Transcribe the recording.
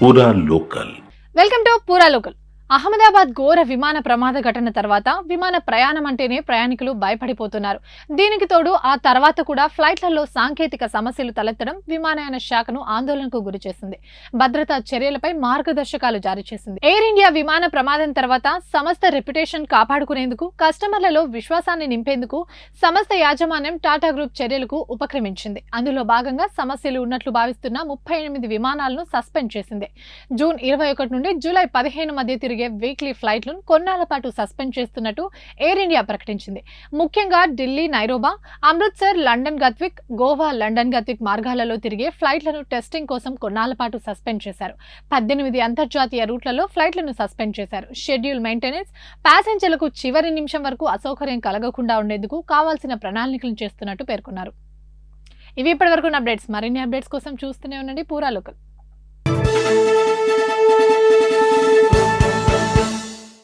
పూరా local. Welcome to పూరా local. Ahmedabad ఘోర విమాన ప్రమాద ఘటన తర్వాత విమాన ప్రయాణం అంటేనే ప్రయాణికులు భయపడిపోతున్నారు. దీనికి తోడు ఆ తర్వాత కూడా ఫ్లైట్లలో సాంకేతిక సమస్యలు తలెత్తడం విమానయాన శాఖను ఆందోళనకు గురిచేసింది. భద్రతా చర్యలపై మార్గదర్శకాలు జారీ చేసింది. ఎయిర్ ఇండియా విమాన ప్రమాదం తర్వాత సంస్థ రెప్యుటేషన్ కాపాడుకునేందుకు, కస్టమర్లలో విశ్వాసాన్ని నింపేందుకు సంస్థ యాజమాన్యం టాటా గ్రూప్ చర్యలకు ఉపక్రమించింది. అందులో భాగంగా సమస్యలు ఉన్నట్లు భావిస్తున్న 38 విమానాలను సస్పెండ్ చేసింది. జూన్ 21 నుండి జూలై 15 మధ్య తిరిగే వీక్లీ ఫ్లైట్లను కొన్నాళ్ల పాటు సస్పెండ్ చేస్తున్నట్టు ఎయిర్ ఇండియా ప్రకటించింది. ముఖ్యంగా ఢిల్లీ నైరోబా, అమృత్సర్ లండన్ గత్విక్, గోవా లండన్ గత్విక్ మార్గాలలో తిరిగే ఫ్లైట్లను టెస్టింగ్ కోసం కొన్నాళ్ల పాటు సస్పెండ్ చేశారు. 18 అంతర్జాతీయ రూట్లలో ఫ్లైట్లను సస్పెండ్ చేశారు. షెడ్యూల్ మెయింటెనెన్స్, ప్యాసింజర్లకు చివరి నిమిషం వరకు అసౌకర్యం కలగకుండా ఉండేందుకు కావాల్సిన ప్రణాళికలు చేస్తున్నట్టు పేర్కొన్నారు. ఇవి ఇప్పటివరకు అప్డేట్స్. మరిన్ని అప్డేట్స్ కోసం చూస్తూనే ఉండండి పూరా లోకల్.